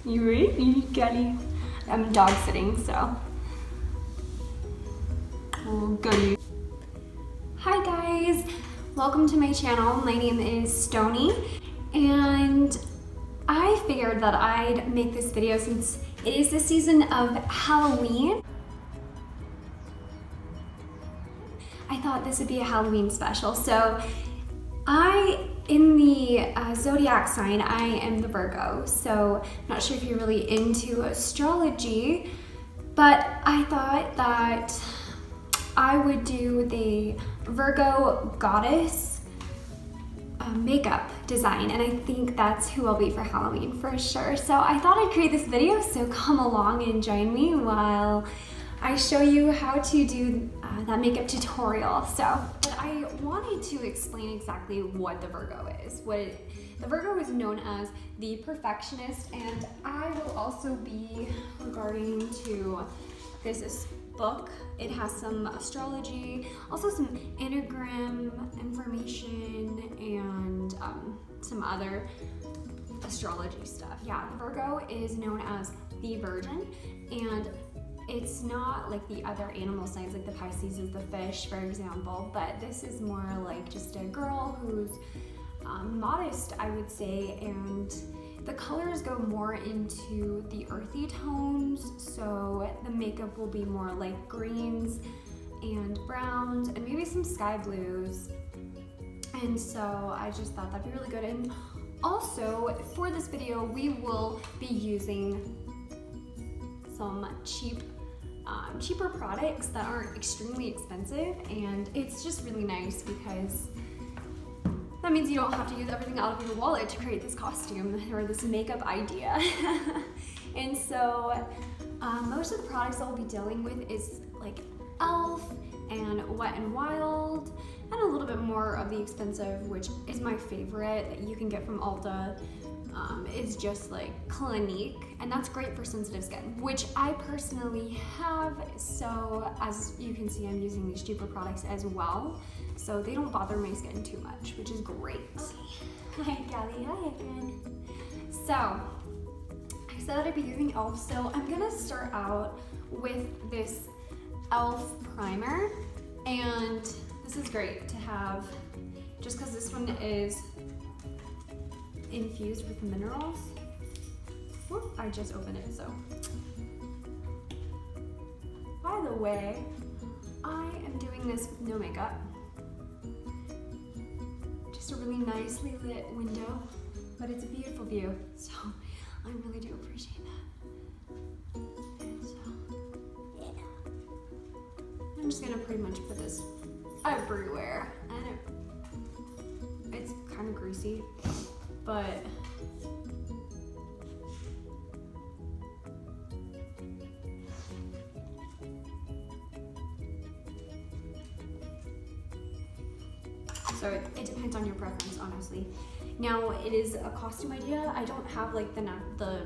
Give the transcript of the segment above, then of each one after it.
You ready? You Gally. I'm dog sitting, so. Oh, goody. Hi guys, welcome to my channel. My name is Stony, and I figured that I'd make this video since it is the season of Halloween. I thought this would be a Halloween special. So in the Zodiac sign, I am the Virgo. So I'm not sure if you're really into astrology, but I thought that I would do the Virgo goddess makeup design, and I think that's who I'll be for Halloween for sure. So I thought I'd create this video, so come along and join me while I show you how to do that makeup tutorial. So I wanted to explain exactly what the Virgo is. The Virgo is known as the perfectionist, and I will also be regarding to this book. It has some astrology, also some enneagram information, and some other astrology stuff. Yeah, the Virgo is known as the Virgin, and it's not like the other animal signs, like the Pisces is the fish, for example, but this is more like just a girl who's modest, I would say, and the colors go more into the earthy tones, so the makeup will be more like greens and browns and maybe some sky blues. And so I just thought that'd be really good. And also for this video, we will be using some cheaper products that aren't extremely expensive, and it's just really nice because that means you don't have to use everything out of your wallet to create this costume or this makeup idea. And so most of the products I'll be dealing with is like e.l.f. and WetN Wild, and a little bit more of the expensive, which is my favorite that you can get from Ulta. Is just like Clinique, and that's great for sensitive skin, which I personally have. So as you can see, I'm using these cheaper products as well, so they don't bother my skin too much, which is great. Okay. Hi Callie, hi again. So I said that I'd be using e.l.f. So I'm gonna start out with this e.l.f. primer, and this is great to have just because this one is infused with minerals. Whoop, I just opened it, so. By the way, I am doing this with no makeup. Just a really nicely lit window, but it's a beautiful view, so I really do appreciate that. And so, yeah. I'm just gonna pretty much put this everywhere, and it's kind of greasy, but so it depends on your preference, honestly. Now it is a costume idea. I don't have like the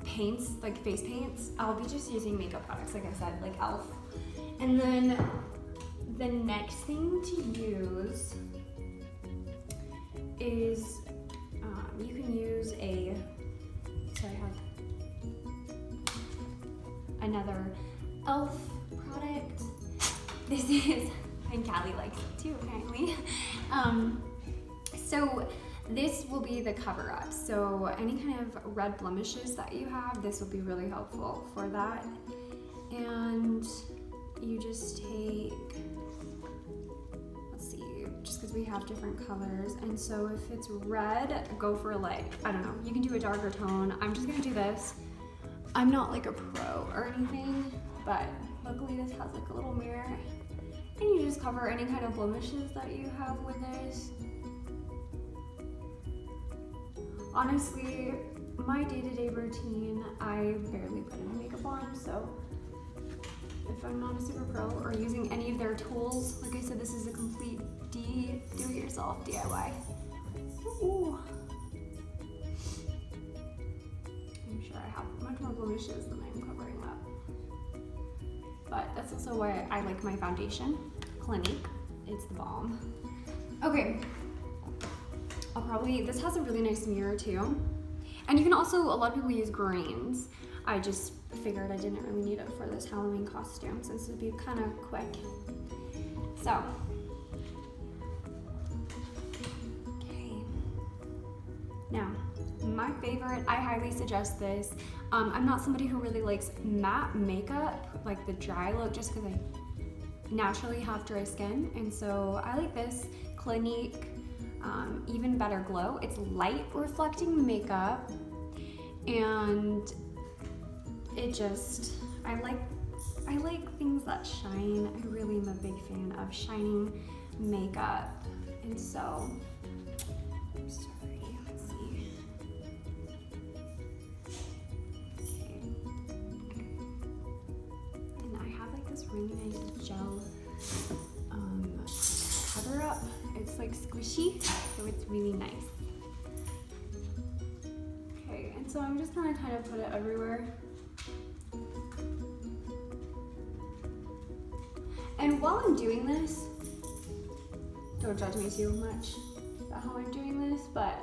paints, like face paints. I'll be just using makeup products, like I said, like e.l.f. And then the next thing to use is you can use so I have another e.l.f. product. This is, and Callie likes it too, apparently. So this will be the cover up. So any kind of red blemishes that you have, this will be really helpful for that. And you just take, just because we have different colors, and so if it's red, go for like, I don't know, you can do a darker tone. I'm just gonna do this. I'm not like a pro or anything, but luckily this has like a little mirror, and you just cover any kind of blemishes that you have with this. Honestly, my day-to-day routine, I barely put any makeup on, so if I'm not a super pro or using any of their tools, like I said, this is a complete do-it-yourself DIY. Ooh. I'm sure I have much more blemishes than I'm covering up. But that's also why I like my foundation, Clinique. It's the bomb. Okay, this has a really nice mirror too. And you can also, a lot of people use greens. I just figured I didn't really need it for this Halloween costume since it'd be kind of quick. So, okay. Now, my favorite, I highly suggest this. I'm not somebody who really likes matte makeup, like the dry look, just because I naturally have dry skin. And so I like this Clinique Even Better Glow. It's light reflecting makeup, and it just, I like things that shine. I really am a big fan of shining makeup. And so, sorry, let's see. Okay. And I have like this really nice gel cover up. It's like squishy, so it's really nice. Okay, and so I'm just gonna kind of put it everywhere. And while I'm doing this, don't judge me too much about how I'm doing this, but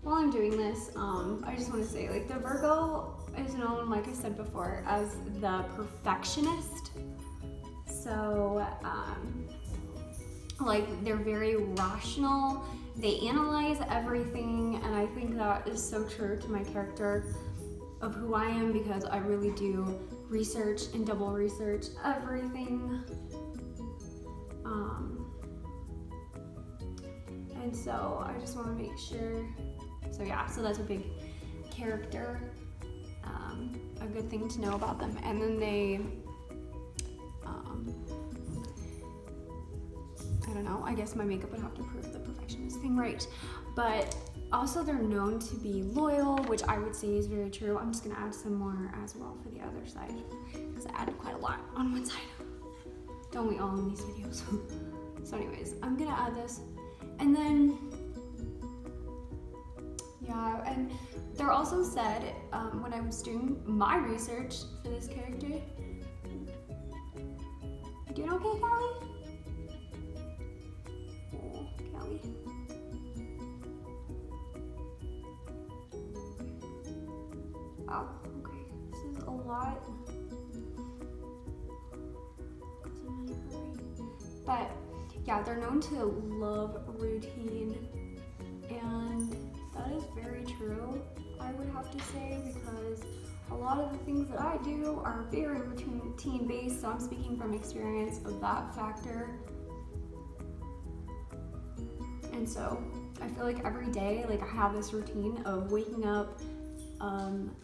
while I'm doing this, I just want to say, like, the Virgo is known, like I said before, as the perfectionist. So, like, they're very rational, they analyze everything, and I think that is so true to my character of who I am, because I really do research and double research everything. And so I just want to make sure, so yeah, so that's a big character, a good thing to know about them. And then they, I don't know, I guess my makeup would have to prove the perfectionist thing, right? But also they're known to be loyal, which I would say is very true. I'm just gonna add some more as well for the other side, because I added quite a lot on one side. Don't we all in these videos? So anyways, I'm gonna add this. And then, yeah, and they're also said, when I was doing my research for this character, you doing okay, Callie? Oh, Callie. Wow, okay, this is a lot. But yeah, they're known to love routine, and that is very true, I would have to say, because a lot of the things that I do are very routine based, so I'm speaking from experience of that factor. And so I feel like every day, like, I have this routine of waking up,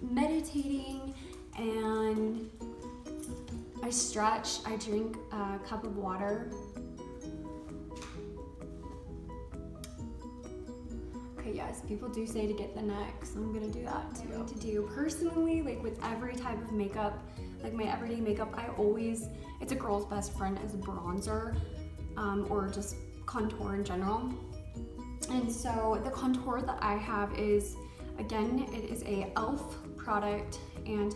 meditating, and I stretch, I drink a cup of water. Okay, yes, people do say to get the neck, so I'm gonna do that too. I like to do personally, like with every type of makeup, like my everyday makeup, I always, it's a girl's best friend as a bronzer, or just contour in general. And so the contour that I have is, again, it is a e.l.f. product, and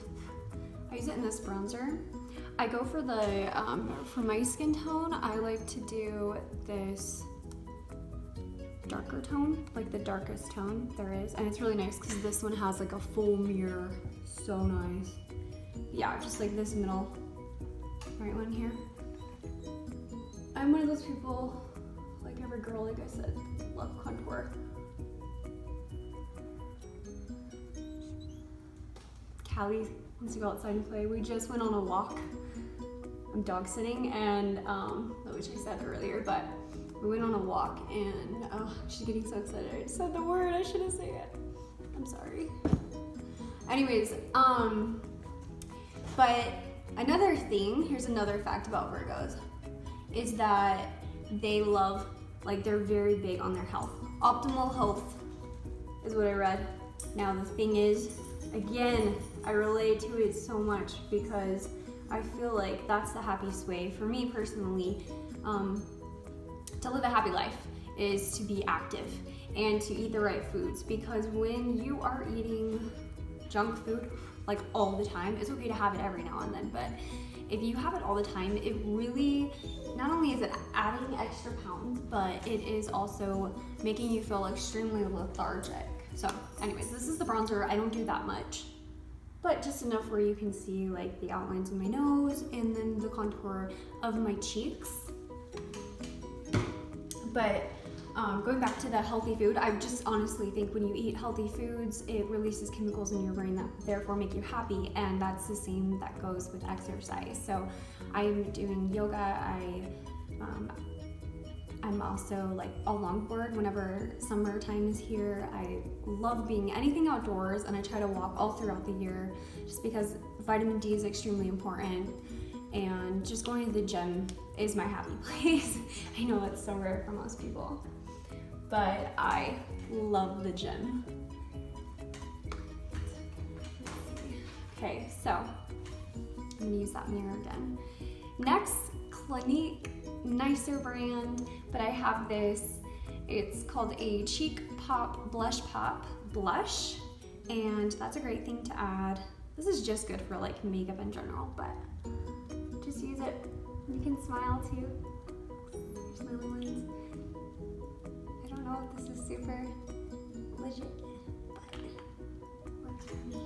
I use it in this bronzer. I go for the, for my skin tone, I like to do this darker tone, like the darkest tone there is, and it's really nice because this one has like a full mirror, so nice. Yeah, just like this middle right one here. I'm one of those people, like every girl, like I said, love contour. Callie wants to go outside and play. We just went on a walk. I'm dog sitting, and which I said earlier, but we went on a walk, and she's getting so excited. I said the word, I shouldn't say it. I'm sorry. Anyways, but another thing, here's another fact about Virgos, is that they love, like, they're very big on their health. Optimal health is what I read. Now the thing is, again, I relate to it so much because I feel like that's the happiest way for me personally, to live a happy life, is to be active and to eat the right foods, because when you are eating junk food like all the time, it's okay to have it every now and then, but if you have it all the time, it really, not only is it adding extra pounds, but it is also making you feel extremely lethargic. So anyways, this is the bronzer. I don't do that much, but just enough where you can see like the outlines of my nose and then the contour of my cheeks. But going back to the healthy food, I just honestly think when you eat healthy foods, it releases chemicals in your brain that therefore make you happy, and that's the same that goes with exercise. So I'm doing yoga. I'm also like a longboard whenever summertime is here. I love being anything outdoors, and I try to walk all throughout the year just because vitamin D is extremely important, and just going to the gym is my happy place. I know it's so rare for most people, but I love the gym. Okay, so I'm gonna use that mirror again. Next, Clinique, nicer brand, but I have this. It's called a Cheek Pop Blush blush, and that's a great thing to add. This is just good for like makeup in general, but just use it. You can smile too. Smiley lines. I don't know if this is super legit, but it works for me.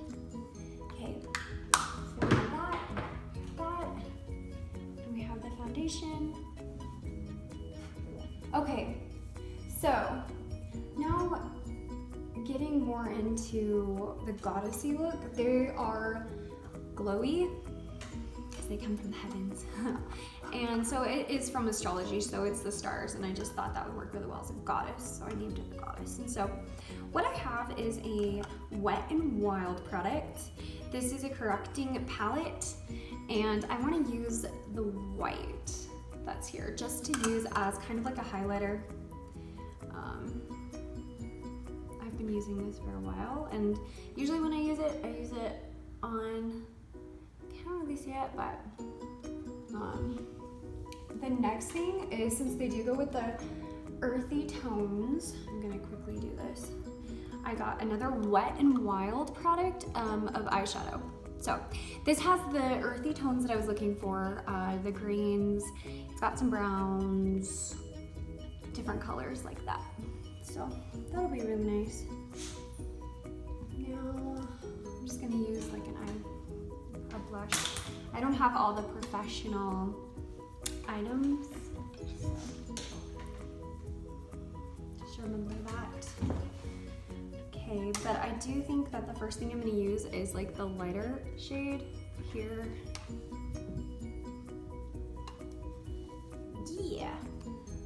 Okay, so we have that, and we have the foundation. Okay, so now getting more into the goddessy look. They are glowy because they come from the heavens. And so it is from astrology, so it's the stars, and I just thought that would work really well as a goddess, so I named it the goddess. And so what I have is a WetN Wild product. This is a correcting palette, and I want to use the white that's here just to use as kind of like a highlighter. I've been using this for a while, and usually when I use it on, can't really see it, but the next thing is, since they do go with the earthy tones, I'm gonna quickly do this. I got another WetN Wild product of eyeshadow. So this has the earthy tones that I was looking for, the greens, it's got some browns, different colors like that. So that'll be really nice. Now I'm just gonna use like a blush. I don't have all the professional items, so just remember that. Okay, but I do think that the first thing I'm gonna use is like the lighter shade here. Yeah.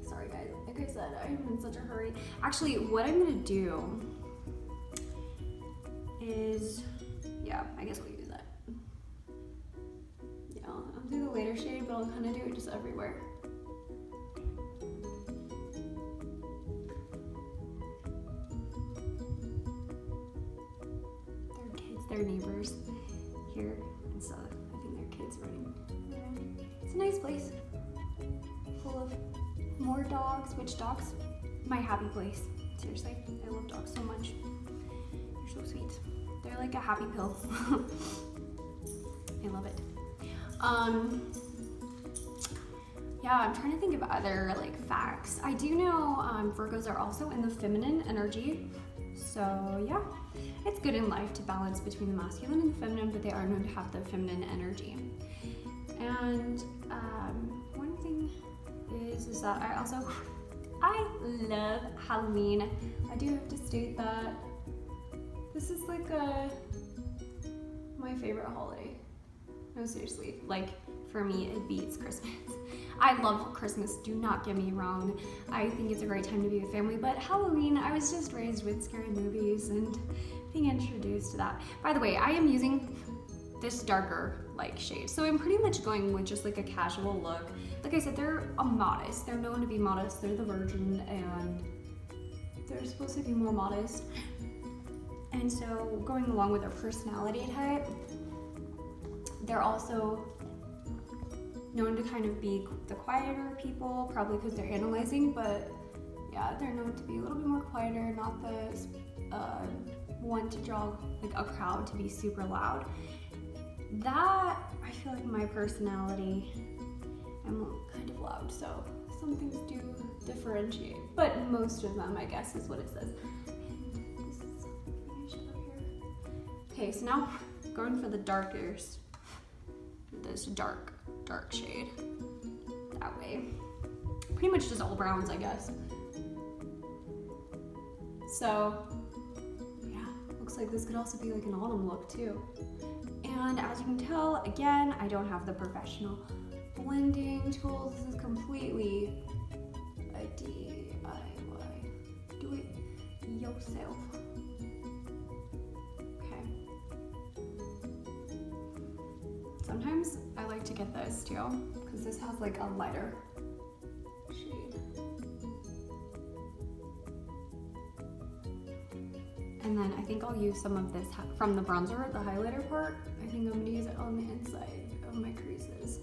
Sorry guys, like I said, I'm in such a hurry. Actually, what I'm gonna do is, yeah, I guess I'll use that. Yeah, I'll do the lighter shade, but I'll kind of do it just everywhere. Their neighbors here, and so I think their kids running around. It's a nice place, full of more dogs, which dogs, my happy place. Seriously, I love dogs so much. They're so sweet. They're like a happy pill. I love it. Yeah, I'm trying to think of other like facts. I do know Virgos are also in the feminine energy. So yeah, it's good in life to balance between the masculine and the feminine, but they are known to have the feminine energy. And one thing is that I love Halloween. I do have to state that this is like my favorite holiday. No, seriously, like for me, it beats Christmas. I love Christmas, do not get me wrong. I think it's a great time to be with family, but Halloween, I was just raised with scary movies and being introduced to that. By the way, I am using this darker like shade, so I'm pretty much going with just like a casual look. Like I said, they're modest. They're known to be modest. They're the Virgin, and they're supposed to be more modest. And so going along with their personality type, they're also known to kind of be the quieter people, probably because they're analyzing, but yeah, they're known to be a little bit more quieter, not the one to draw like a crowd to be super loud. That, I feel like my personality, I'm kind of loud, so some things do differentiate, but most of them, I guess, is what it says. And this is Okay, so now going for the darkest, this dark shade. That way. Pretty much just all browns, I guess. So, yeah, looks like this could also be like an autumn look too. And as you can tell, again, I don't have the professional blending tools. This is completely a DIY. Do it yourself. Okay. Sometimes I like to get this too, because this has like a lighter shade. And then I think I'll use some of this from the bronzer, the highlighter part. I think I'm gonna use it on the inside of my creases.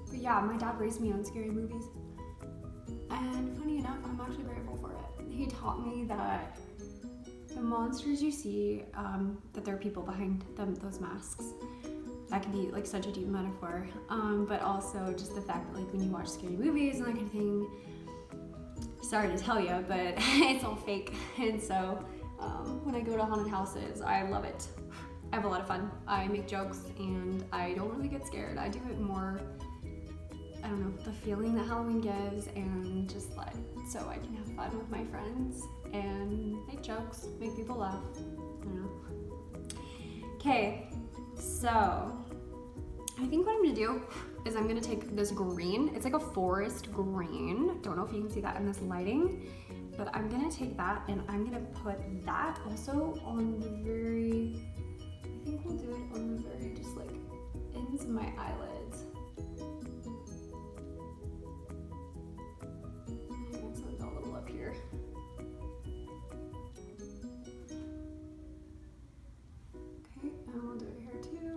But yeah, my dad raised me on scary movies. And funny enough, I'm actually grateful for it. He taught me that the monsters you see, that there are people behind them, those masks. That can be like such a deep metaphor. But also just the fact that like when you watch scary movies and that kind of thing, sorry to tell you, but it's all fake. And so when I go to haunted houses, I love it. I have a lot of fun. I make jokes and I don't really get scared. I do it more, I don't know, the feeling that Halloween gives, and just like, so I can have fun with my friends and make jokes, make people laugh, I don't know. Okay, so I think what I'm gonna do is I'm gonna take this green. It's like a forest green. Don't know if you can see that in this lighting, but I'm gonna take that and I'm gonna put that also on the very, I think we'll do it on the very, just like ends of my eyelids. And so it's a little up here. Okay, and we'll do it here too.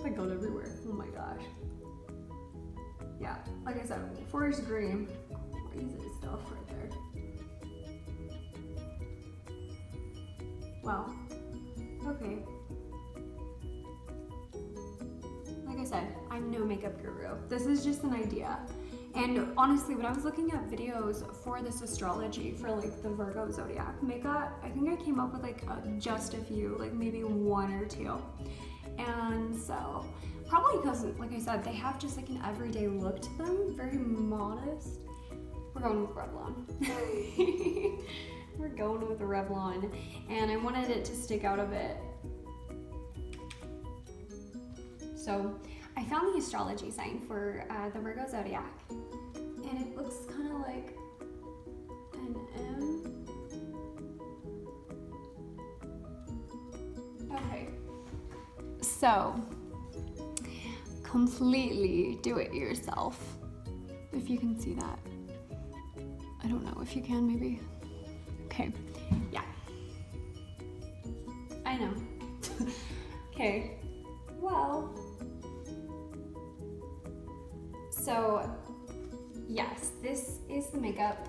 That got everywhere. Oh my gosh. Yeah, like I said, forest green. Crazy stuff right there. Wow. Okay. Like I said, I'm no makeup guru. This is just an idea. And honestly, when I was looking at videos for this astrology, for like the Virgo Zodiac makeup, I think I came up with like just a few, like maybe one or two. And so, probably because, like I said, they have just like an everyday look to them, very modest. We're going with Revlon. We're going with the Revlon, and I wanted it to stick out a bit. So, I found the astrology sign for the Virgo Zodiac, and it looks kind of like an M. Okay. So, completely do it yourself, if you can see that. I don't know if you can, maybe. Okay, yeah. I know. Okay, well, so, yes, this is the makeup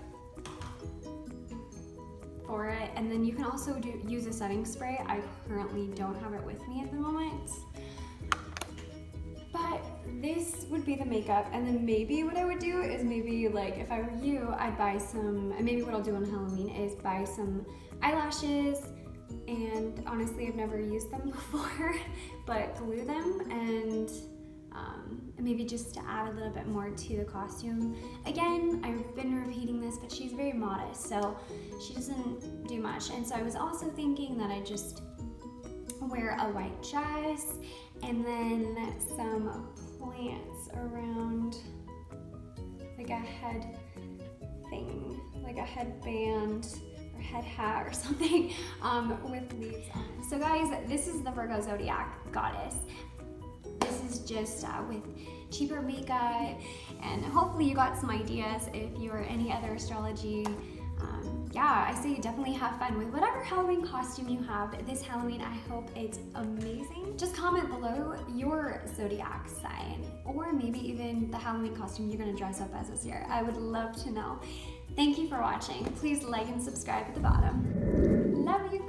for it, and then you can also use a setting spray. I currently don't have it with me at the moment, but this would be the makeup. And then maybe what I would do is, maybe like if I were you, I'd buy some, and maybe what I'll do on Halloween is buy some eyelashes, and honestly I've never used them before, but glue them and maybe just to add a little bit more to the costume. Again, I've been repeating this, but she's very modest, so she doesn't do much. And so I was also thinking that I just wear a white dress and then some plants around, like a head thing, like a headband or head hat or something, with leaves on it. So guys, this is the Virgo Zodiac goddess. This is just with cheaper makeup, and hopefully you got some ideas if you're any other astrology. Yeah, I say definitely have fun with whatever Halloween costume you have this Halloween. I hope it's amazing. Just comment below your zodiac sign, or maybe even the Halloween costume you're gonna dress up as this year. I would love to know. Thank you for watching. Please like and subscribe at the bottom. Love you.